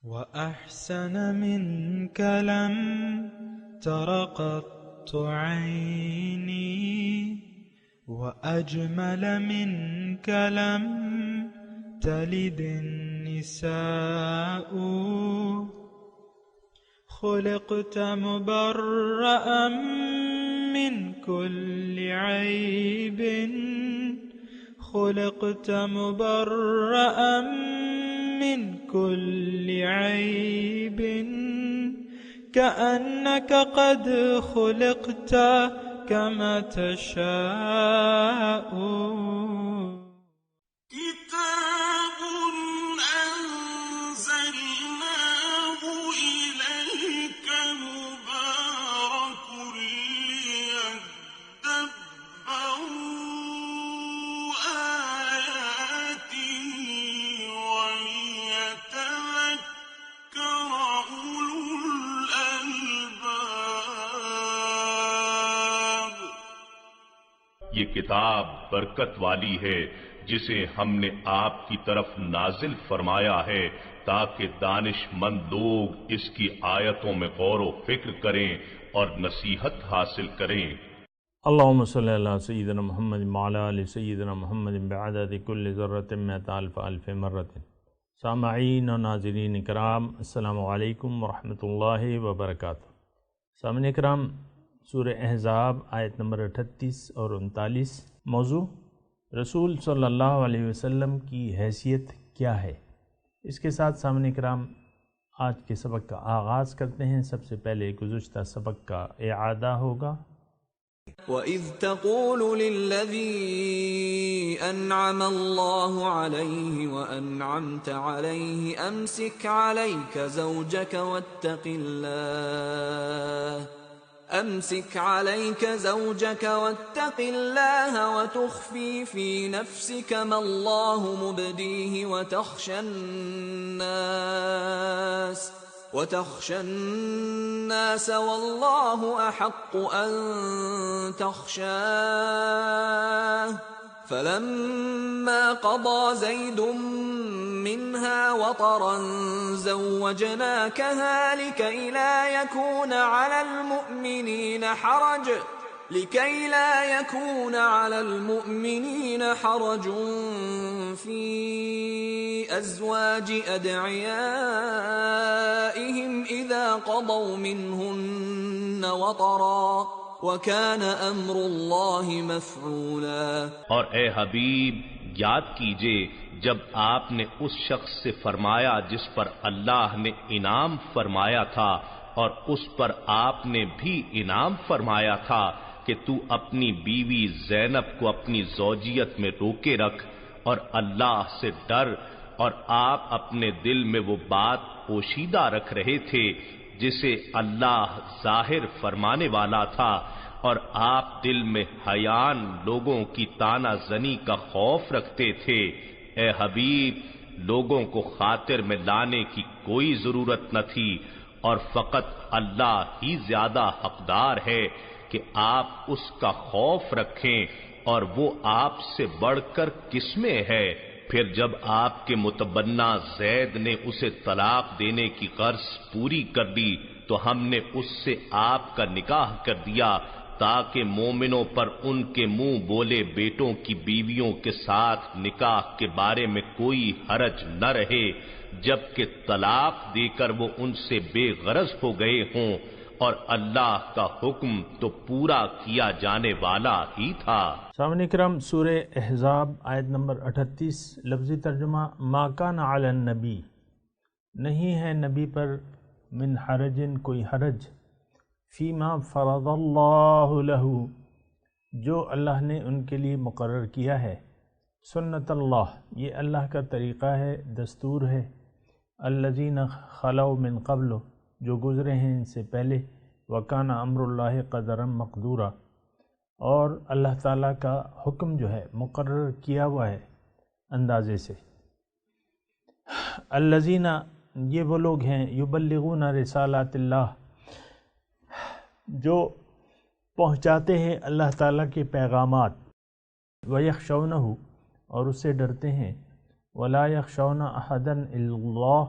وأحسن منك لم تر قط عيني وأجمل منك لم تلد النساء خلقت مبرأ من كل عيب خلقت مبرأ من كل عيب كأنك قد خلقت كما تشاء كتاب أنزلناه إليك مبارك ليدبروا آياته وليتذكر أولو الألباب. یہ کتاب برکت والی ہے جسے ہم نے آپ کی طرف نازل فرمایا ہے تاکہ دانش مند لوگ اس کی آیتوں میں غور و فکر کریں اور نصیحت حاصل کریں. اللہم صلی اللہ سیدنا محمد وعلی آل سیدنا محمد بعدد کل ذرۃ مئۃ الف الف مرۃ. سامعین و ناظرین کرام، السلام علیکم ورحمۃ اللہ وبرکاتہ. سامعین کرام، سورہ احزاب آیت نمبر 38 اور 39. موضوع: رسول صلی اللہ علیہ وسلم کی حیثیت کیا ہے. اس کے ساتھ سامعین کرام آج کے سبق کا آغاز کرتے ہیں. سب سے پہلے گزشتہ سبق کا اعادہ ہوگا. وَإِذْ تَقُولُ لِلَّذِي أَنْعَمَ اللَّهُ عَلَيْهِ وَأَنْعَمْتَ عَلَيْهِ أَمْسِكْ عَلَيْكَ زَوْجَكَ وَاتَّقِ اللَّهَ وَتُخْفِي فِي نَفْسِكَ مَا اللَّهُ مُبْدِيهِ وتخشى الناس والله أحق أن تخشاه فلما قضى زيد منها وطرا زوجناكها لكي لا يكون على المؤمنين حرج في أزواج أدعيائهم إذا قضوا منهن وطرا وكان أمر الله مفعولا. اور اے حبیب، یاد کیجئے جب آپ نے اس شخص سے فرمایا جس پر اللہ نے انعام فرمایا تھا اور اس پر آپ نے بھی انعام فرمایا تھا کہ تو اپنی بیوی زینب کو اپنی زوجیت میں روکے رکھ اور اللہ سے ڈر، اور آپ اپنے دل میں وہ بات پوشیدہ رکھ رہے تھے جسے اللہ ظاہر فرمانے والا تھا، اور آپ دل میں حیان لوگوں کی تانا زنی کا خوف رکھتے تھے. اے حبیب، لوگوں کو خاطر میں لانے کی کوئی ضرورت نہ تھی، اور فقط اللہ ہی زیادہ حقدار ہے کہ آپ اس کا خوف رکھیں، اور وہ آپ سے بڑھ کر کس میں ہے. پھر جب آپ کے متبنہ زید نے اسے طلاق دینے کی غرض پوری کر دی تو ہم نے اس سے آپ کا نکاح کر دیا تاکہ مومنوں پر ان کے منہ بولے بیٹوں کی بیویوں کے ساتھ نکاح کے بارے میں کوئی حرج نہ رہے، جبکہ طلاق دے کر وہ ان سے بے غرض ہو گئے ہوں، اور اللہ کا حکم تو پورا کیا جانے والا ہی تھا. سامعین کرام، سورہ احزاب آیت نمبر 38. لفظی ترجمہ: ما کان علی النبی، نہیں ہے نبی پر، من حرجن کوئی حرج، فیما فرض اللہ لہ، جو اللہ نے ان کے لیے مقرر کیا ہے. سنت اللہ، یہ اللہ کا طریقہ ہے، دستور ہے. الذین خلوا من قبل، جو گزرے ہیں ان سے پہلے. وکان امر اللہ قدرا مقدورا، اور اللہ تعالیٰ کا حکم جو ہے مقرر کیا ہوا ہے اندازے سے. الذین، یہ وہ لوگ ہیں، یبلغون رسالات اللہ، جو پہنچاتے ہیں اللہ تعالیٰ کے پیغامات. وَيَخْشَوْنَهُ، اور اس سے ڈرتے ہیں. وَلَا يَخْشَوْنَ أَحَدًا إِلَّا اللَّهُ،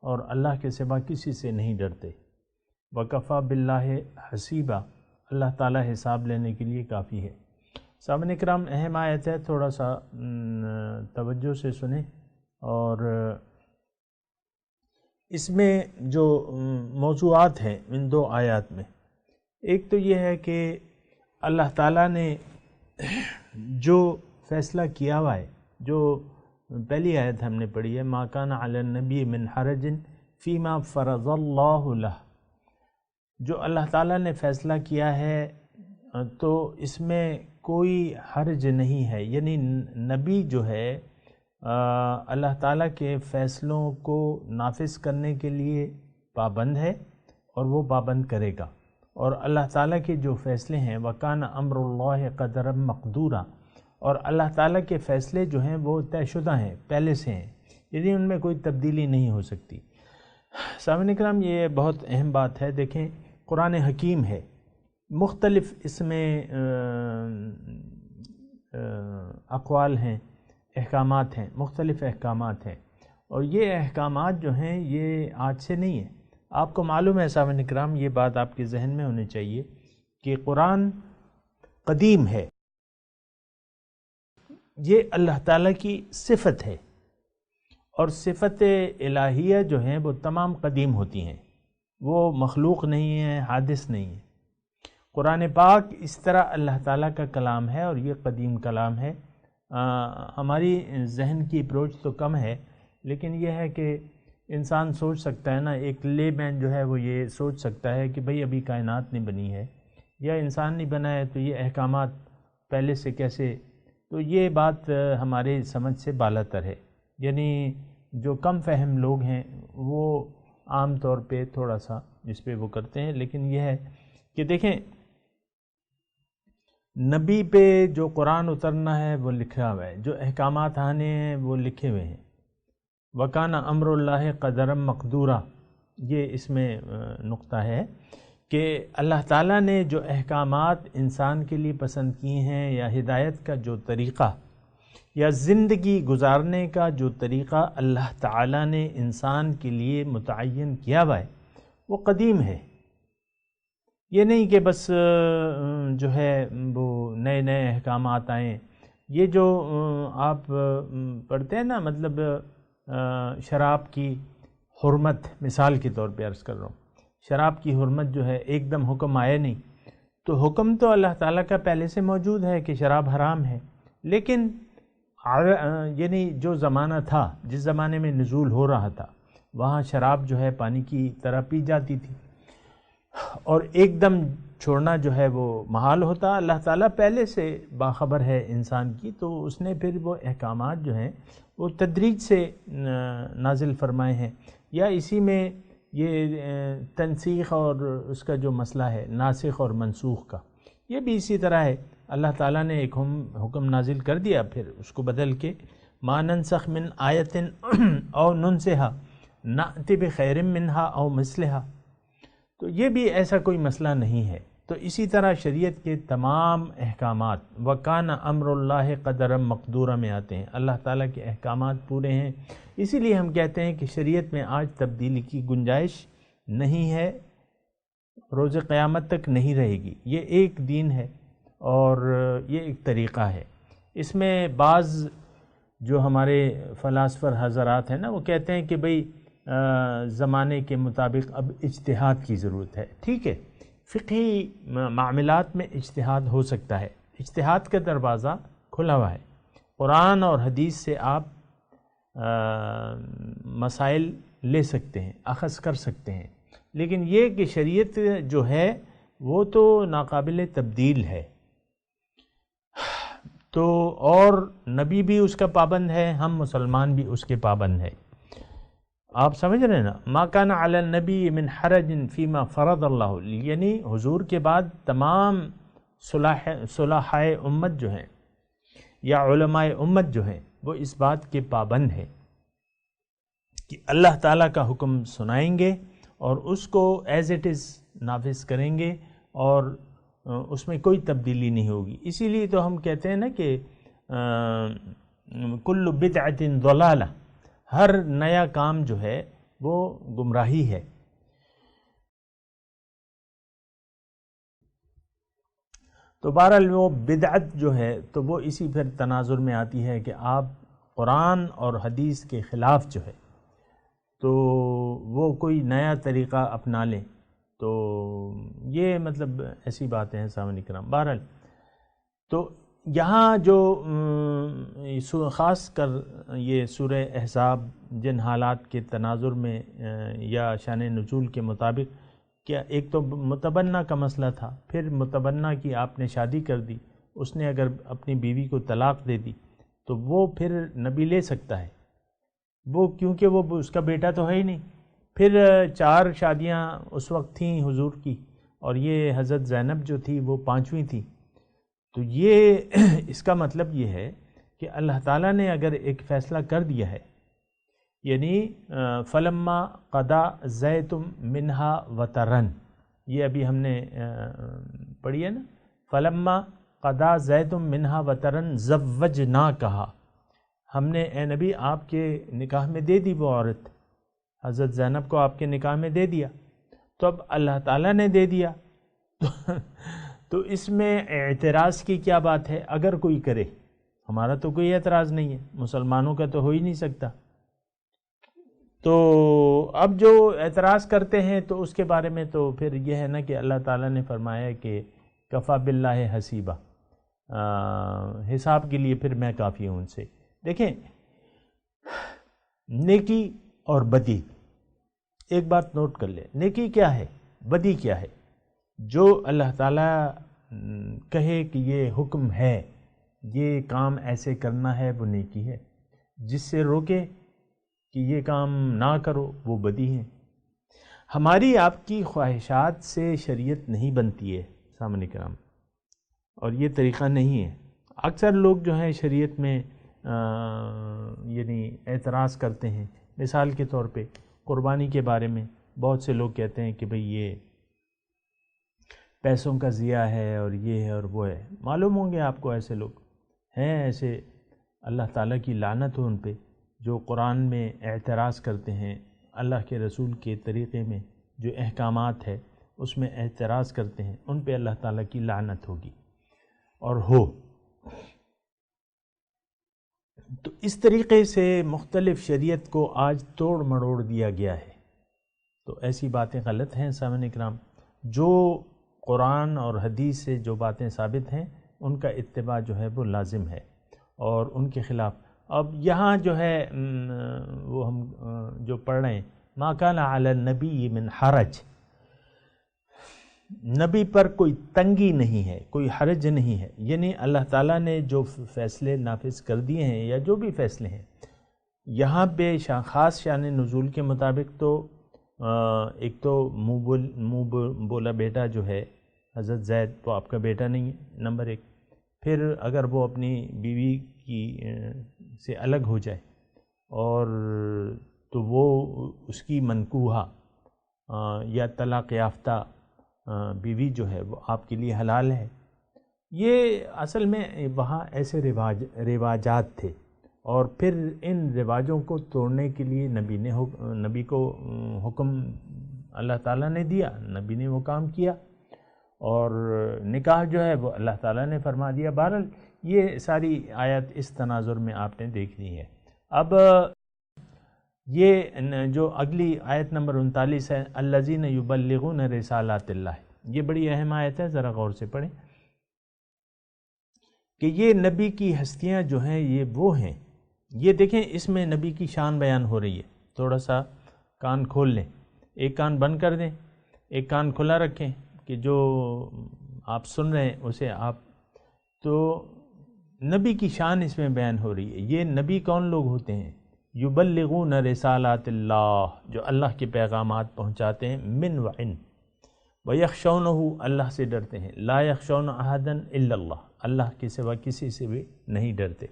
اور اللہ کے سوا کسی سے نہیں ڈرتے۔ وکفیٰ باللہ حسیبہ، اللہ تعالیٰ حساب لینے کے لیے کافی ہے۔ سامعین اکرام، اہم آیت ہے، تھوڑا سا توجہ سے سنیں۔ اور اس میں جو موضوعات ہیں ان دو آیات میں، ایک تو یہ ہے کہ اللہ تعالیٰ نے جو فیصلہ کیا ہوا ہے، جو پہلی آیت ہم نے پڑھی ہے، ما کان علی النبی من حرج فیما فرض اللہ لہ، جو اللہ تعالیٰ نے فیصلہ کیا ہے تو اس میں کوئی حرج نہیں ہے، یعنی نبی جو ہے اللہ تعالیٰ کے فیصلوں کو نافذ کرنے کے لیے پابند ہے اور وہ پابند کرے گا، اور اللہ تعالیٰ کے جو فیصلے ہیں وَكَانَ أَمْرُ اللَّهِ قَدَرًا مَقْدُورًا، اور اللہ تعالیٰ کے فیصلے جو ہیں وہ طے شدہ ہیں، پہلے سے ہیں، یعنی ان میں کوئی تبدیلی نہیں ہو سکتی۔ سامعین اکرام، یہ بہت اہم بات ہے۔ دیکھیں، قرآن حکیم ہے، مختلف اس میں اقوال ہیں، احکامات ہیں، مختلف احکامات ہیں، اور یہ احکامات جو ہیں یہ آج سے نہیں ہیں۔ آپ کو معلوم ہے سامعین اکرام، یہ بات آپ کے ذہن میں ہونی چاہیے کہ قرآن قدیم ہے، یہ اللہ تعالیٰ کی صفت ہے، اور صفت الہیہ جو ہیں وہ تمام قدیم ہوتی ہیں، وہ مخلوق نہیں ہیں، حادث نہیں ہیں۔ قرآن پاک اس طرح اللہ تعالیٰ کا کلام ہے اور یہ قدیم کلام ہے۔ ہماری ذہن کی اپروچ تو کم ہے، لیکن یہ ہے کہ انسان سوچ سکتا ہے نا، ایک لے مین جو ہے وہ یہ سوچ سکتا ہے کہ بھئی ابھی کائنات نہیں بنی ہے یا انسان نہیں بنا ہے، تو یہ احکامات پہلے سے کیسے؟ تو یہ بات ہمارے سمجھ سے بالاتر ہے، یعنی جو کم فہم لوگ ہیں وہ عام طور پہ تھوڑا سا اس پہ وہ کرتے ہیں۔ لیکن یہ ہے کہ دیکھیں، نبی پہ جو قرآن اترنا ہے وہ لکھا ہوا ہے، جو احکامات آنے ہیں وہ لکھے ہوئے ہیں۔ وَكَانَ أَمْرُ اللَّهِ قَدَرًا مَقْدُورًا، یہ اس میں نقطہ ہے کہ اللہ تعالیٰ نے جو احکامات انسان کے لیے پسند کیے ہیں، یا ہدایت کا جو طریقہ یا زندگی گزارنے کا جو طریقہ اللہ تعالیٰ نے انسان کے لیے متعین کیا ہوا ہے، وہ قدیم ہے۔ یہ نہیں کہ بس جو ہے وہ نئے نئے احکامات آئیں۔ یہ جو آپ پڑھتے ہیں نا، مطلب شراب کی حرمت، مثال کے طور پہ عرض کر رہا ہوں، شراب کی حرمت جو ہے ایک دم حکم آئے نہیں، تو حکم تو اللہ تعالیٰ کا پہلے سے موجود ہے کہ شراب حرام ہے، لیکن یعنی جو زمانہ تھا، جس زمانے میں نزول ہو رہا تھا، وہاں شراب جو ہے پانی کی طرح پی جاتی تھی، اور ایک دم چھوڑنا جو ہے وہ محال ہوتا۔ اللہ تعالیٰ پہلے سے باخبر ہے انسان کی، تو اس نے پھر وہ احکامات جو ہیں وہ تدریج سے نازل فرمائے ہیں، یا اسی میں یہ تنسیخ اور اس کا جو مسئلہ ہے ناسخ اور منسوخ کا، یہ بھی اسی طرح ہے۔ اللہ تعالیٰ نے ایک حکم نازل کر دیا، پھر اس کو بدل کے ما ننسخ من آیت او ننسہا نأتی بخیر منہا او مثلہا، تو یہ بھی ایسا کوئی مسئلہ نہیں ہے۔ تو اسی طرح شریعت کے تمام احکامات وَكَانَ أَمْرُ اللَّهِ قَدَرًا مَقْدُورًا میں آتے ہیں، اللہ تعالیٰ کے احکامات پورے ہیں۔ اسی لیے ہم کہتے ہیں کہ شریعت میں آج تبدیلی کی گنجائش نہیں ہے، روز قیامت تک نہیں رہے گی۔ یہ ایک دین ہے اور یہ ایک طریقہ ہے۔ اس میں بعض جو ہمارے فلاسفر حضرات ہیں نا، وہ کہتے ہیں کہ بھئی زمانے کے مطابق اب اجتہاد کی ضرورت ہے۔ ٹھیک ہے، فقہی معاملات میں اجتہاد ہو سکتا ہے، اجتہاد کا دروازہ کھلا ہوا ہے، قرآن اور حدیث سے آپ مسائل لے سکتے ہیں، اخذ کر سکتے ہیں، لیکن یہ کہ شریعت جو ہے وہ تو ناقابل تبدیل ہے، تو اور نبی بھی اس کا پابند ہے، ہم مسلمان بھی اس کے پابند ہیں۔ آپ سمجھ رہے ہیں نا، ما کان علی النبی من حرج فیما فرض اللہ، یعنی حضور کے بعد تمام صلحائے امت جو ہیں یا علماء امت جو ہیں وہ اس بات کے پابند ہیں کہ اللہ تعالیٰ کا حکم سنائیں گے اور اس کو ایز اٹ از نافذ کریں گے، اور اس میں کوئی تبدیلی نہیں ہوگی۔ اسی لیے تو ہم کہتے ہیں نا کہ کل بدعۃ ضلالہ، ہر نیا کام جو ہے وہ گمراہی ہے۔ تو بہرحال وہ بدعت جو ہے تو وہ اسی پھر تناظر میں آتی ہے کہ آپ قرآن اور حدیث کے خلاف جو ہے تو وہ کوئی نیا طریقہ اپنا لیں، تو یہ مطلب ایسی باتیں ہیں سامعین کرام۔ بہرحال تو یہاں جو خاص کر یہ سورہ احزاب جن حالات کے تناظر میں یا شان نزول کے مطابق، کیا ایک تو متبنہ کا مسئلہ تھا، پھر متبنہ کی آپ نے شادی کر دی، اس نے اگر اپنی بیوی کو طلاق دے دی تو وہ پھر نبی لے سکتا ہے وہ، کیونکہ وہ اس کا بیٹا تو ہے ہی نہیں۔ پھر 4 شادیاں اس وقت تھیں حضور کی، اور یہ حضرت زینب جو تھی وہ 5ویں تھی۔ تو یہ اس کا مطلب یہ ہے کہ اللہ تعالیٰ نے اگر ایک فیصلہ کر دیا ہے، یعنی فلما قضا زید منہا وطرن، یہ ابھی ہم نے پڑھی ہے نا، فلما قضا زید منہا وطرن زوجنا، کہا ہم نے اے نبی آپ کے نکاح میں دے دی وہ عورت، حضرت زینب کو آپ کے نکاح میں دے دیا۔ تو اب اللہ تعالیٰ نے دے دیا تو اس میں اعتراض کی کیا بات ہے؟ اگر کوئی کرے، ہمارا تو کوئی اعتراض نہیں ہے، مسلمانوں کا تو ہو ہی نہیں سکتا۔ تو اب جو اعتراض کرتے ہیں تو اس کے بارے میں تو پھر یہ ہے نا کہ اللہ تعالیٰ نے فرمایا کہ کفا باللہ حسیبہ، حساب کے لیے پھر میں کافی ہوں ان سے۔ دیکھیں، نیکی اور بدی، ایک بات نوٹ کر لیں، نیکی کیا ہے، بدی کیا ہے؟ جو اللہ تعالیٰ کہے کہ یہ حکم ہے، یہ کام ایسے کرنا ہے، وہ نیکی ہے۔ جس سے روکے کہ یہ کام نہ کرو، وہ بدی ہے۔ ہماری آپ کی خواہشات سے شریعت نہیں بنتی ہے سامعین کرام، اور یہ طریقہ نہیں ہے۔ اکثر لوگ جو ہیں شریعت میں یعنی اعتراض کرتے ہیں۔ مثال کے طور پہ قربانی کے بارے میں بہت سے لوگ کہتے ہیں کہ بھئی یہ پیسوں کا ضیاع ہے اور یہ ہے اور وہ ہے۔ معلوم ہوں گے آپ کو ایسے لوگ ہیں، ایسے اللہ تعالیٰ کی لعنت ہو ان پہ جو قرآن میں اعتراض کرتے ہیں، اللہ کے رسول کے طریقے میں جو احکامات ہے اس میں اعتراض کرتے ہیں، ان پہ اللہ تعالیٰ کی لعنت ہوگی اور ہو۔ تو اس طریقے سے مختلف شریعت کو آج توڑ مڑوڑ دیا گیا ہے، تو ایسی باتیں غلط ہیں سامعین اکرام۔ جو قرآن اور حدیث سے جو باتیں ثابت ہیں ان کا اتباع جو ہے وہ لازم ہے، اور ان کے خلاف اب یہاں جو ہے وہ ہم جو پڑھ رہے ہیں، ما کان علی النبی من حرج، نبی پر کوئی تنگی نہیں ہے، کوئی حرج نہیں ہے، یعنی اللہ تعالیٰ نے جو فیصلے نافذ کر دیے ہیں یا جو بھی فیصلے ہیں یہاں پہ خاص شان نزول کے مطابق، تو ایک تو منہ بولا بیٹا جو ہے حضرت زید، وہ آپ کا بیٹا نہیں ہے، نمبر 1۔ پھر اگر وہ اپنی بیوی کی سے الگ ہو جائے اور تو وہ اس کی منکوحہ یا طلاق یافتہ بیوی جو ہے وہ آپ کے لیے حلال ہے۔ یہ اصل میں وہاں ایسے رواجات تھے، اور پھر ان رواجوں کو توڑنے کے لیے نبی کو حکم اللہ تعالیٰ نے دیا، نبی نے وہ کام کیا، اور نکاح جو ہے وہ اللہ تعالیٰ نے فرما دیا۔ بہرحال یہ ساری آیت اس تناظر میں آپ نے دیکھنی ہے۔ اب یہ جو اگلی آیت نمبر 39 ہے، الذین یبلغون رسالات اللہ، یہ بڑی اہم آیت ہے، ذرا غور سے پڑھیں کہ یہ نبی کی ہستیاں جو ہیں یہ وہ ہیں۔ یہ دیکھیں اس میں نبی کی شان بیان ہو رہی ہے۔ تھوڑا سا کان کھول لیں، ایک کان بند کر دیں، ایک کان کھلا رکھیں کہ جو آپ سن رہے ہیں اسے آپ، تو نبی کی شان اس میں بیان ہو رہی ہے۔ یہ نبی کون لوگ ہوتے ہیں؟ یبلغون رسالات اللہ، جو اللہ کے پیغامات پہنچاتے ہیں، من وعن، ویخشونہ، اللہ سے ڈرتے ہیں، لا یخشون احدا الا اللہ، اللہ کے سوا کسی سے بھی نہیں ڈرتے۔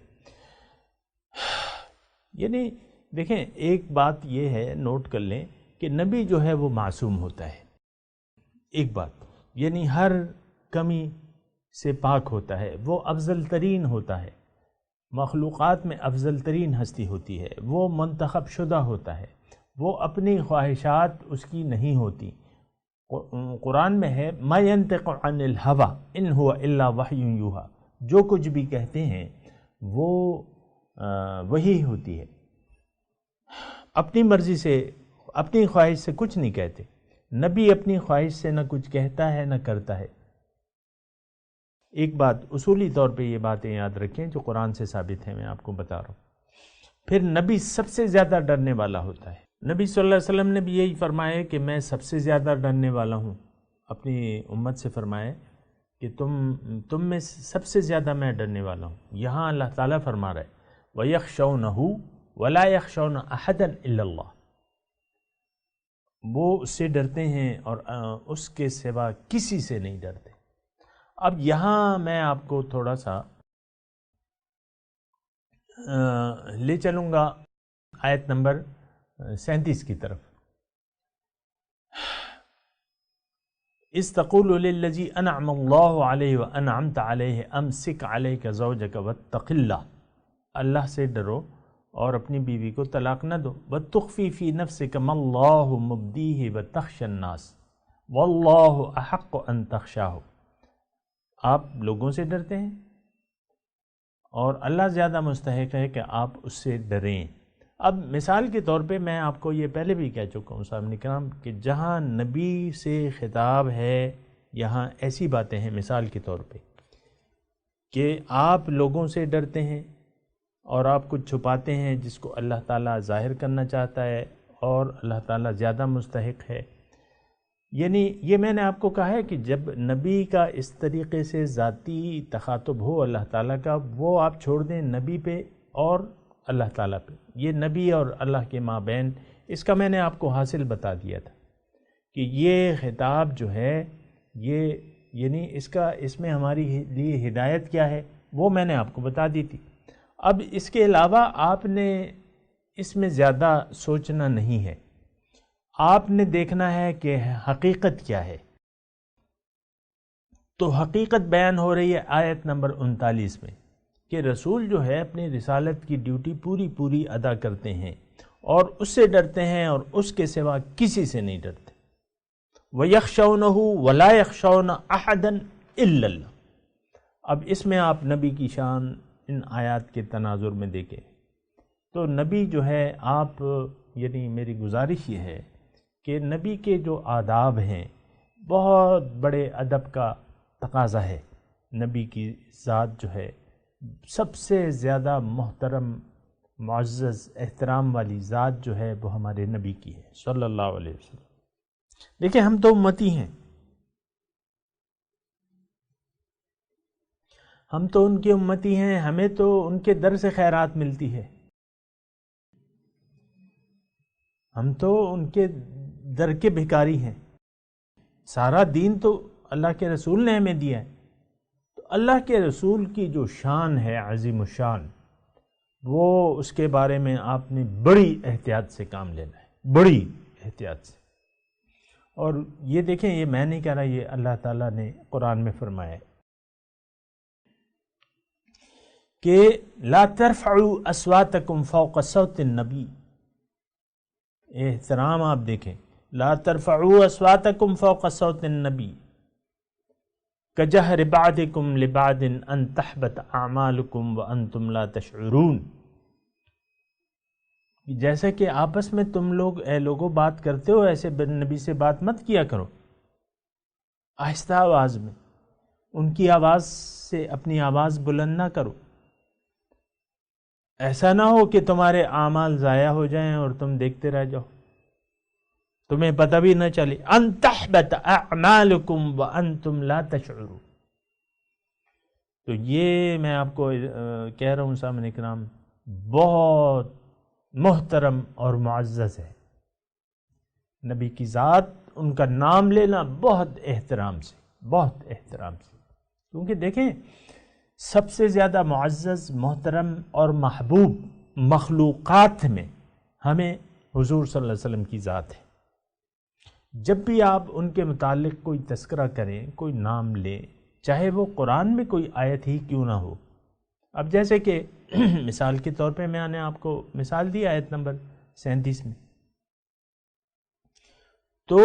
یعنی دیکھیں ایک بات یہ ہے، نوٹ کر لیں کہ نبی جو ہے وہ معصوم ہوتا ہے، ایک بات، یعنی ہر کمی سے پاک ہوتا ہے، وہ افضل ترین ہوتا ہے، مخلوقات میں افضل ترین ہستی ہوتی ہے، وہ منتخب شدہ ہوتا ہے، وہ اپنی خواہشات اس کی نہیں ہوتی. قرآن میں ہے ما ينطق عن الهوى ان هو الا وحی یوحی، جو کچھ بھی کہتے ہیں وہ وہی ہوتی ہے، اپنی مرضی سے اپنی خواہش سے کچھ نہیں کہتے. نبی اپنی خواہش سے نہ کچھ کہتا ہے نہ کرتا ہے. ایک بات اصولی طور پہ یہ باتیں یاد رکھیں جو قرآن سے ثابت ہیں، میں آپ کو بتا رہا ہوں. پھر نبی سب سے زیادہ ڈرنے والا ہوتا ہے. نبی صلی اللہ علیہ وسلم نے بھی یہی فرمایا کہ میں سب سے زیادہ ڈرنے والا ہوں. اپنی امت سے فرمایا کہ تم میں سب سے زیادہ میں ڈرنے والا ہوں. یہاں اللہ تعالیٰ فرما رہا ہے وَيَخْشَوْنَهُ وَلَا يَخْشَوْنَ أَحَدًا إِلَّا اللَّهُ، وہ اس سے ڈرتے ہیں اور اس کے سوا کسی سے نہیں ڈرتے. اب یہاں میں آپ کو تھوڑا سا لے چلوں گا آیت نمبر 37 کی طرف. اِذْ تَقُولُ لِلَّذِي أَنْعَمَ اللَّهُ عَلَيْهِ وَأَنْعَمْتَ عَلَيْهِ أَمْسِكْ عَلَيْكَ زَوْجَكَ وَاتَّقِ اللَّهَ، اللہ سے ڈرو اور اپنی بیوی کو طلاق نہ دو. وَتُخْفِي فِي نَفْسِكَ مَا اللَّهُ مُبْدِيهِ وَتَخْشَى النَّاسَ وَاللَّهُ أَحَقُّ أَن تَخْشَاهُ، آپ لوگوں سے ڈرتے ہیں اور اللہ زیادہ مستحق ہے کہ آپ اس سے ڈریں. اب مثال کے طور پہ میں آپ کو یہ پہلے بھی کہہ چکا ہوں صاحب کرام کہ جہاں نبی سے خطاب ہے یہاں ایسی باتیں ہیں مثال کے طور پہ کہ آپ لوگوں سے ڈرتے ہیں اور آپ کچھ چھپاتے ہیں جس کو اللہ تعالیٰ ظاہر کرنا چاہتا ہے اور اللہ تعالیٰ زیادہ مستحق ہے. یعنی یہ میں نے آپ کو کہا ہے کہ جب نبی کا اس طریقے سے ذاتی تخاطب ہو اللہ تعالیٰ کا، وہ آپ چھوڑ دیں نبی پہ اور اللہ تعالیٰ پہ. یہ نبی اور اللہ کے مابین اس کا میں نے آپ کو حاصل بتا دیا تھا کہ یہ خطاب جو ہے یہ یعنی اس میں ہماری لیے ہدایت کیا ہے وہ میں نے آپ کو بتا دی تھی. اب اس کے علاوہ آپ نے اس میں زیادہ سوچنا نہیں ہے، آپ نے دیکھنا ہے کہ حقیقت کیا ہے. تو حقیقت بیان ہو رہی ہے آیت نمبر 39 میں کہ رسول جو ہے اپنی رسالت کی ڈیوٹی پوری ادا کرتے ہیں اور اس سے ڈرتے ہیں اور اس کے سوا کسی سے نہیں ڈرتے. وَيَخْشَوْنَهُ وَلَا يَخْشَوْنَ أَحَدًا إِلَّا اللَّهُ. اب اس میں آپ نبی کی شان ان آیات کے تناظر میں دیکھیں تو نبی جو ہے آپ یعنی میری گزارش یہ ہے کہ نبی کے جو آداب ہیں بہت بڑے ادب کا تقاضا ہے. نبی کی ذات جو ہے سب سے زیادہ محترم معزز احترام والی ذات جو ہے وہ ہمارے نبی کی ہے صلی اللہ علیہ وسلم. دیکھیں ہم تو امتی ہیں، ہم تو ان کے امتی ہیں، ہمیں تو ان کے در سے خیرات ملتی ہے، ہم تو ان کے در کے بھکاری ہیں. سارا دین تو اللہ کے رسول نے ہمیں دیا ہے. تو اللہ کے رسول کی جو شان ہے عظیم الشان، وہ اس کے بارے میں آپ نے بڑی احتیاط سے کام لینا ہے، بڑی احتیاط سے. اور یہ دیکھیں یہ میں نہیں کہہ رہا، یہ اللہ تعالیٰ نے قرآن میں فرمایا ہے کہ لا ترفعوا اصواتکم فوق صوت النبی. احترام آپ دیکھیں، لا ترفعوا اصواتکم فوق صوت النبی کجہر بعضکم لبعض ان تحبط اعمالکم وانتم لا تشعرون. جیسے کہ آپس میں تم لوگ اے لوگوں بات کرتے ہو ایسے نبی سے بات مت کیا کرو، آہستہ آواز میں، ان کی آواز سے اپنی آواز بلند نہ کرو. ایسا نہ ہو کہ تمہارے اعمال ضائع ہو جائیں اور تم دیکھتے رہ جاؤ، تمہیں پتہ بھی نہ چلے. ان تحبط اعمالکم وانتم لا تشعرون. تو یہ میں آپ کو کہہ رہا ہوں سامعین اکرام بہت محترم اور معزز ہے. نبی کی ذات، ان کا نام لینا بہت احترام سے، بہت احترام سے. کیونکہ دیکھیں سب سے زیادہ معزز، محترم اور محبوب مخلوقات میں ہمیں حضور صلی اللہ علیہ وسلم کی ذات ہے. جب بھی آپ ان کے متعلق کوئی تذکرہ کریں، کوئی نام لیں، چاہے وہ قرآن میں کوئی آیت ہی کیوں نہ ہو. اب جیسے کہ مثال کے طور پہ میں نے آپ کو مثال دی آیت نمبر 37 میں تو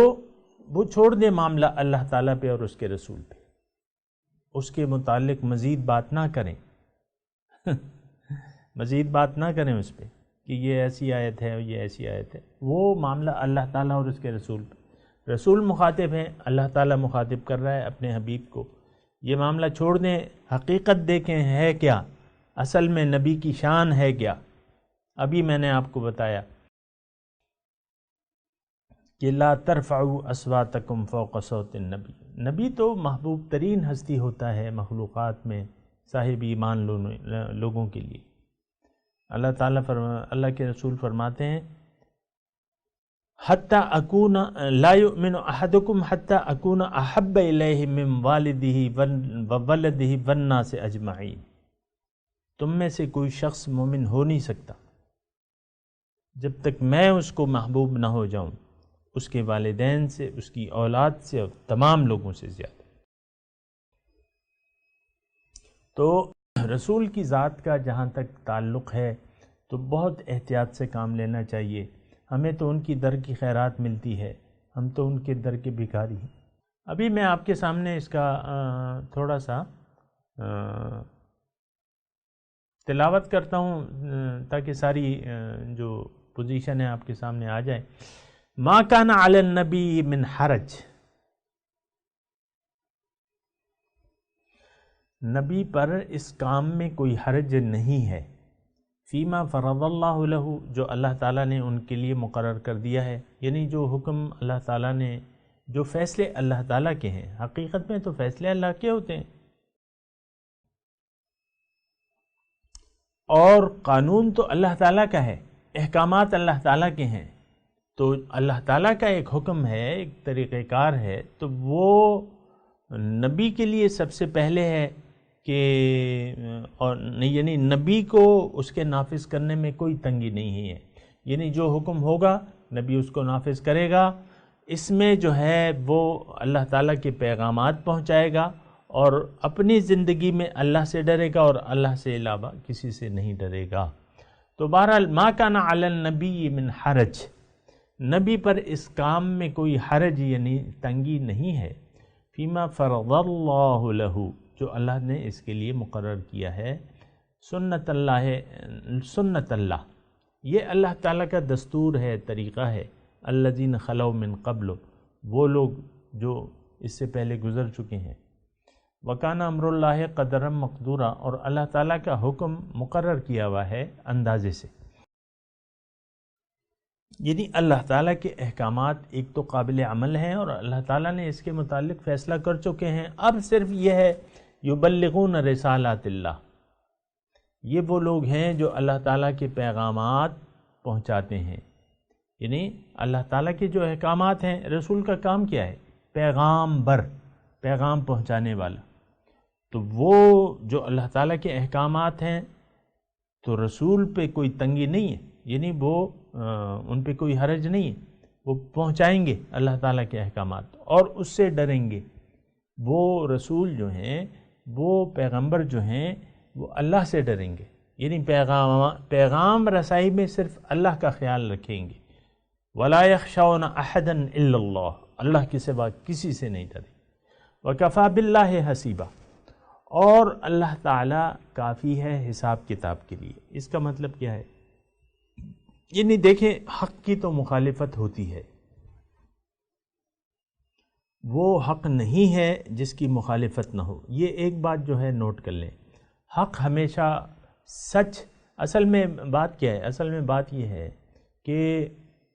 وہ چھوڑ دیں معاملہ اللہ تعالیٰ پہ اور اس کے رسول پہ، اس کے متعلق مزید بات نہ کریں مزید بات نہ کریں اس پہ کہ یہ ایسی آیت ہے یہ ایسی آیت ہے. وہ معاملہ اللہ تعالیٰ اور اس کے رسول پہ، رسول مخاطب ہیں، اللہ تعالیٰ مخاطب کر رہا ہے اپنے حبیب کو. یہ معاملہ چھوڑ دیں، حقیقت دیکھیں ہے کیا، اصل میں نبی کی شان ہے کیا. ابھی میں نے آپ کو بتایا کہ لا ترفعوا اصواتکم فوق صوت النبی. نبی تو محبوب ترین ہستی ہوتا ہے مخلوقات میں صاحب ایمان لوگوں کے لیے. اللہ تعالیٰ اللہ کے رسول فرماتے ہیں حتی اکون لا یؤمن احدکم حتی اکون احب الیہ من والدہ وولدہ والناس اجمعین. تم میں سے کوئی شخص مومن ہو نہیں سکتا جب تک میں اس کو محبوب نہ ہو جاؤں اس کے والدین سے، اس کی اولاد سے اور تمام لوگوں سے زیادہ. تو رسول کی ذات کا جہاں تک تعلق ہے تو بہت احتیاط سے کام لینا چاہیے. ہمیں تو ان کی در کی خیرات ملتی ہے، ہم تو ان کے در کے بھکاری ہیں. ابھی میں آپ کے سامنے اس کا تھوڑا سا تلاوت کرتا ہوں تاکہ ساری جو پوزیشن ہے آپ کے سامنے آ جائے. ما کان علی النبی من حرج، نبی پر اس کام میں کوئی حرج نہیں ہے. فیما فرض اللہ لہ، جو اللہ تعالیٰ نے ان کے لیے مقرر کر دیا ہے، یعنی جو حکم اللہ تعالیٰ نے، جو فیصلے اللہ تعالیٰ کے ہیں. حقیقت میں تو فیصلے اللہ کے ہوتے ہیں اور قانون تو اللہ تعالیٰ کا ہے، احکامات اللہ تعالیٰ کے ہیں. تو اللہ تعالیٰ کا ایک حکم ہے، ایک طریقہ کار ہے، تو وہ نبی کے لیے سب سے پہلے ہے کہ اور یعنی نبی کو اس کے نافذ کرنے میں کوئی تنگی نہیں ہے. یعنی جو حکم ہوگا نبی اس کو نافذ کرے گا. اس میں جو ہے وہ اللہ تعالیٰ کے پیغامات پہنچائے گا اور اپنی زندگی میں اللہ سے ڈرے گا اور اللہ سے علاوہ کسی سے نہیں ڈرے گا. تو بہرحال ما کان علی النبی من حرج، نبی پر اس کام میں کوئی حرج یعنی تنگی نہیں ہے. فیما فرض اللہ لہ، جو اللہ نے اس کے لیے مقرر کیا ہے. سنت اللہ، یہ اللہ تعالیٰ کا دستور ہے، طریقہ ہے. الذین خلو من قبل، وہ لوگ جو اس سے پہلے گزر چکے ہیں. وکان امر اللہ قدرا مقدورا، اور اللہ تعالیٰ کا حکم مقرر کیا ہوا ہے اندازے سے. یعنی اللہ تعالیٰ کے احکامات ایک تو قابل عمل ہیں اور اللہ تعالیٰ نے اس کے متعلق فیصلہ کر چکے ہیں. اب صرف یہ ہے یبلغون رسالات اللہ، یہ وہ لوگ ہیں جو اللہ تعالیٰ کے پیغامات پہنچاتے ہیں. یعنی اللہ تعالیٰ کے جو احکامات ہیں، رسول کا کام کیا ہے؟ پیغام پہنچانے والا. تو وہ جو اللہ تعالیٰ کے احکامات ہیں تو رسول پہ کوئی تنگی نہیں ہے، یعنی وہ ان پہ کوئی حرج نہیں ہے. وہ پہنچائیں گے اللہ تعالیٰ کے احکامات اور اس سے ڈریں گے. وہ رسول جو ہیں، وہ پیغمبر جو ہیں، وہ اللہ سے ڈریں گے. یعنی پیغام رسائی میں صرف اللہ کا خیال رکھیں گے. وَلَا يَخْشَوْنَ أَحَدًا إِلَّا اللَّهُ، اللہ کے سوا کسی سے نہیں ڈریں. وَكَفَى بِاللَّهِ حَسِيبًا، اور اللہ تعالیٰ کافی ہے حساب کتاب کے لیے. اس کا مطلب کیا ہے؟ یعنی دیکھیں، حق کی تو مخالفت ہوتی ہے، وہ حق نہیں ہے جس کی مخالفت نہ ہو. یہ ایک بات جو ہے نوٹ کر لیں، حق ہمیشہ سچ. اصل میں بات کیا ہے؟ اصل میں بات یہ ہے کہ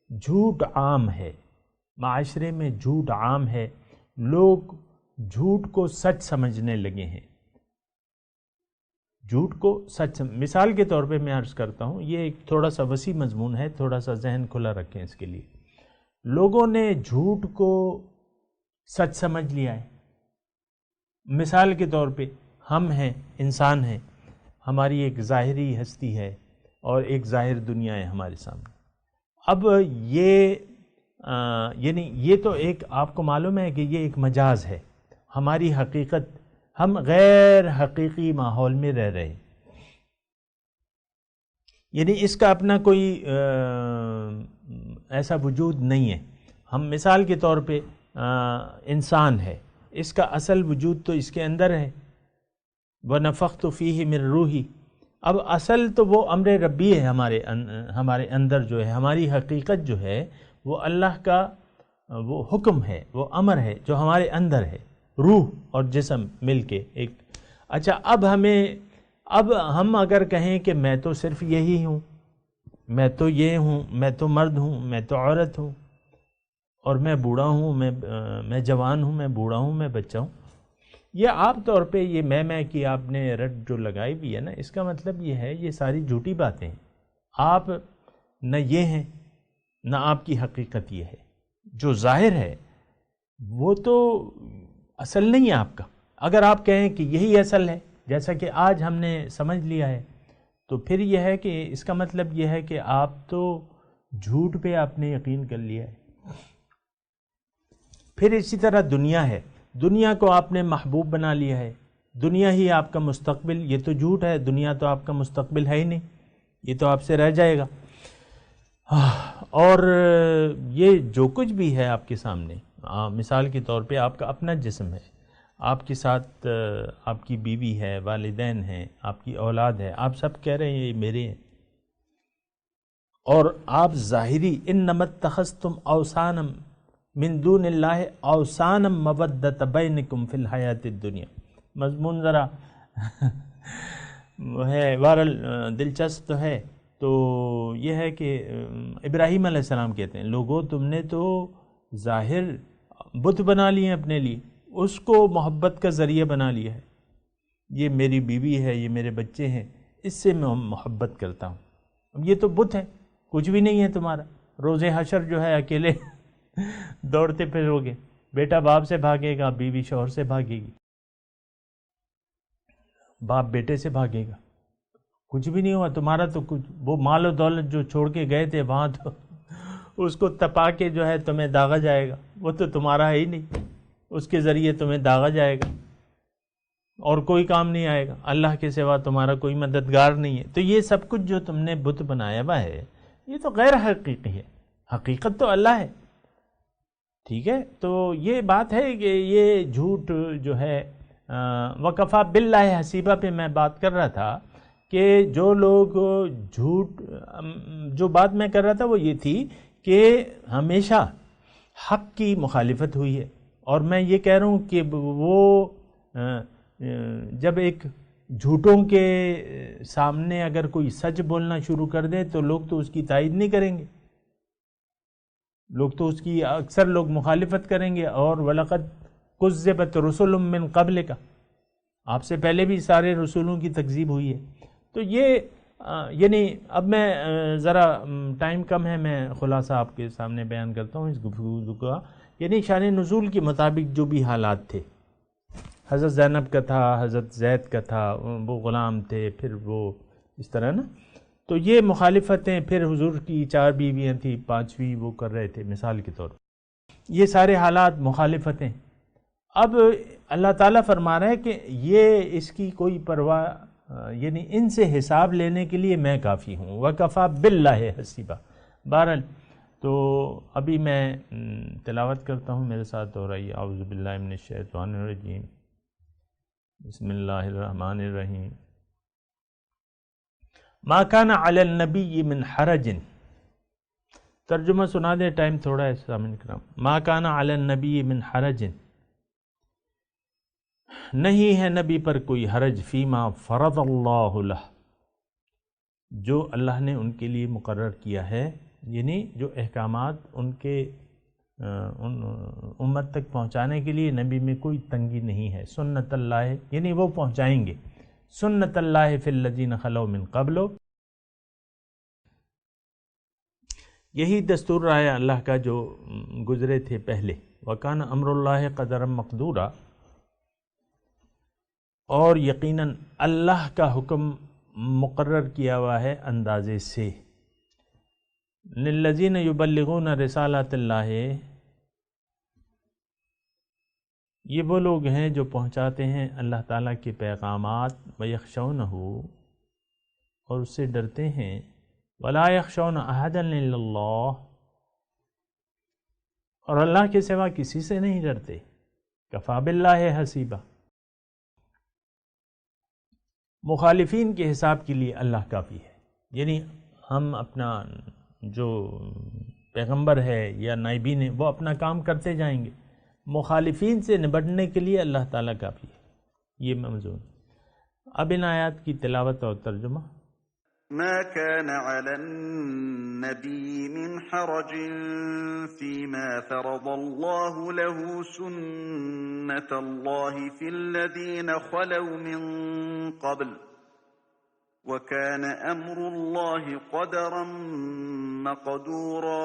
جھوٹ عام ہے، معاشرے میں جھوٹ عام ہے. لوگ جھوٹ کو سچ سمجھنے لگے ہیں. جھوٹ کو سچ، مثال کے طور پہ میں عرض کرتا ہوں، یہ ایک تھوڑا سا وسیع مضمون ہے، تھوڑا سا ذہن کھلا رکھیں اس کے لیے. لوگوں نے جھوٹ کو سچ سمجھ لیا ہے. مثال کے طور پہ ہم ہیں، انسان ہیں، ہماری ایک ظاہری ہستی ہے اور ایک ظاہر دنیا ہے ہمارے سامنے. اب یہ یعنی یہ تو ایک آپ کو معلوم ہے کہ یہ ایک مجاز ہے. ہماری حقیقت، ہم غیر حقیقی ماحول میں رہ رہے ہیں. یعنی اس کا اپنا کوئی ایسا وجود نہیں ہے. ہم مثال کے طور پہ انسان ہے، اس کا اصل وجود تو اس کے اندر ہے، وَنَفَخْتُ فِيهِ مِن رُوحِي، اب اصل تو وہ امر ربی ہے ہمارے اندر جو ہے، ہماری حقیقت جو ہے وہ اللہ کا وہ حکم ہے، وہ امر ہے جو ہمارے اندر ہے، روح اور جسم مل کے ایک۔ اچھا اب ہم اگر کہیں کہ میں تو صرف یہی ہوں، میں تو یہ ہوں، میں تو مرد ہوں، میں تو عورت ہوں، اور میں بوڑھا ہوں، میں جوان ہوں، میں بوڑھا ہوں، میں بچہ ہوں، یہ عام طور پہ یہ میں کی آپ نے رٹ جو لگائی بھی ہے نا، اس کا مطلب یہ ہے یہ ساری جھوٹی باتیں ہیں۔ آپ نہ یہ ہیں، نہ آپ کی حقیقت یہ ہے، جو ظاہر ہے وہ تو اصل نہیں ہے آپ کا۔ اگر آپ کہیں کہ یہی اصل ہے، جیسا کہ آج ہم نے سمجھ لیا ہے، تو پھر یہ ہے کہ اس کا مطلب یہ ہے کہ آپ تو جھوٹ پہ آپ نے یقین کر لیا ہے۔ پھر اسی طرح دنیا ہے، دنیا کو آپ نے محبوب بنا لیا ہے، دنیا ہی آپ کا مستقبل، یہ تو جھوٹ ہے، دنیا تو آپ کا مستقبل ہے ہی نہیں، یہ تو آپ سے رہ جائے گا۔ اور یہ جو کچھ بھی ہے آپ کے سامنے، مثال کے طور پہ آپ کا اپنا جسم ہے، آپ کے ساتھ آپ کی بیوی ہے، والدین ہیں، آپ کی اولاد ہے، آپ سب کہہ رہے ہیں یہ میرے ہیں، اور آپ ظاہری انما اتخذتم اوثانا من دون اللہ اوثانا مودۃ بینکم فی الحیات الدنیا، مضمون ذرا ہے بہرحال دلچسپ تو ہے۔ تو یہ ہے کہ ابراہیم علیہ السلام کہتے ہیں لوگوں تم نے تو ظاہر بت بنا لیے ہیں اپنے لیے، اس کو محبت کا ذریعہ بنا لیا ہے، یہ میری بیوی ہے، یہ میرے بچے ہیں، اس سے میں محبت کرتا ہوں۔ اب یہ تو بت ہے، کچھ بھی نہیں ہے تمہارا۔ روز حشر جو ہے اکیلے دوڑتے پھرو گے، بیٹا باپ سے بھاگے گا، بیوی شوہر سے بھاگے گی، باپ بیٹے سے بھاگے گا، کچھ بھی نہیں ہوا تمہارا تو کچھ۔ وہ مال و دولت جو چھوڑ کے گئے تھے وہاں تو اس کو تپا کے جو ہے تمہیں داغا جائے گا، وہ تو تمہارا ہے ہی نہیں، اس کے ذریعے تمہیں داغا جائے گا اور کوئی کام نہیں آئے گا، اللہ کے سوا تمہارا کوئی مددگار نہیں ہے۔ تو یہ سب کچھ جو تم نے بت بنایا ہوا ہے یہ تو غیر حقیقی ہے، حقیقت تو اللہ ہے، ٹھیک ہے۔ تو یہ بات ہے کہ یہ جھوٹ جو ہے وکفا باللہ حسیبہ پہ میں بات کر رہا تھا کہ جو لوگ جھوٹ، جو بات میں کر رہا تھا وہ یہ تھی کہ ہمیشہ حق کی مخالفت ہوئی ہے، اور میں یہ کہہ رہا ہوں کہ وہ جب ایک جھوٹوں کے سامنے اگر کوئی سچ بولنا شروع کر دے تو لوگ تو اس کی تائید نہیں کریں گے، لوگ تو اس کی اکثر لوگ مخالفت کریں گے۔ اور وَلَقَدْ كُذِّبَتْ رُسُلٌ مِّن قَبْلِكَ، آپ سے پہلے بھی سارے رسولوں کی تکذیب ہوئی ہے۔ تو یہ یعنی اب میں ذرا ٹائم کم ہے، میں خلاصہ آپ کے سامنے بیان کرتا ہوں اس گفتگو کا۔ یعنی شان نزول کے مطابق جو بھی حالات تھے، حضرت زینب کا تھا، حضرت زید کا تھا، وہ غلام تھے، پھر وہ اس طرح نا، تو یہ مخالفتیں، پھر حضور کی 4 بیویاں تھیں، 5ویں وہ کر رہے تھے مثال کے طور پر، یہ سارے حالات مخالفتیں۔ اب اللہ تعالیٰ فرما رہا ہے کہ یہ اس کی کوئی پرواہ، یعنی ان سے حساب لینے کے لیے میں کافی ہوں، وَكَفَى بِاللَّهِ حَسِيبًا۔ بہرحال تو ابھی میں تلاوت کرتا ہوں، میرے ساتھ ہو رہی ہے اعوذ باللہ من الشیطان الرجیم، بسم اللہ الرحمن الرحیم۔ ما کان علی النبی من حرج، ترجمہ سنا دیں، ٹائم تھوڑا ہے سامعین کرام۔ ما کان علی النبی من حرج، نہیں ہے نبی پر کوئی حرج، فیما فرض اللہ لہ، جو اللہ نے ان کے لیے مقرر کیا ہے، یعنی جو احکامات ان کے امت تک پہنچانے کے لیے نبی میں کوئی تنگی نہیں ہے۔ سنت اللہ، یعنی وہ پہنچائیں گے، سنت اللہ فی الذین خلو من قبل، یہی دستور رہا ہے اللہ کا جو گزرے تھے پہلے۔ وکان امر اللہ قدرا مقدورا، اور یقیناً اللہ کا حکم مقرر کیا ہوا ہے اندازے سے۔ للذین یبلغون رسالات اللہ، یہ وہ لوگ ہیں جو پہنچاتے ہیں اللہ تعالیٰ کے پیغامات، ویخشونہ، اور اس سے ڈرتے ہیں، ولا یخشون احدا الا اللہ، اور اللہ کے سوا کسی سے نہیں ڈرتے. کفا باللہ حسیبا. مخالفین کے حساب کے لیے اللہ کافی ہے. یعنی ہم اپنا جو پیغمبر ہے یا نائبین وہ اپنا کام کرتے جائیں گے، مخالفین سے نبٹنے کے لیے اللہ تعالیٰ کافی ہے. یہ مضمون. اب ان آیات کی تلاوت اور ترجمہ. ما كان على النبي من حرج فيما فرض الله له سنة الله في الذين خلوا من قبل وكان أمر الله قدرا مقدورا.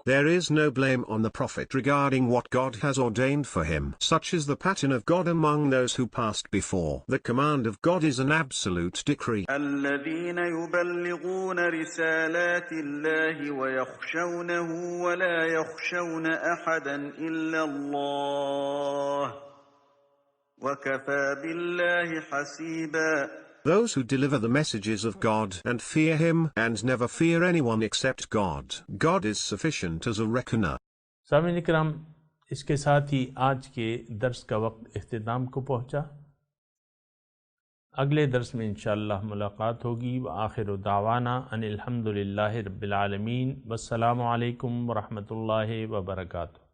There is no blame on the Prophet regarding what God has ordained for him. Such is the pattern of God among those who passed before. The command of God is an absolute decree. الذين يبلغون رسالات الله ويخشونه ولا يخشون أحدا إلا الله وكفى بالله حسيبا. Those who deliver the messages of God and fear Him and never fear anyone except God. God is sufficient as a reckoner. سامعین اکرام، اس کے ساتھ ہی آج کے درس کا وقت اختتام کو پہنچا. اگلے درس میں انشاءاللہ ملاقات ہوگی. وآخر دعوانا ان الحمد للہ رب العالمین. والسلام علیکم ورحمۃ اللہ وبرکاتہ.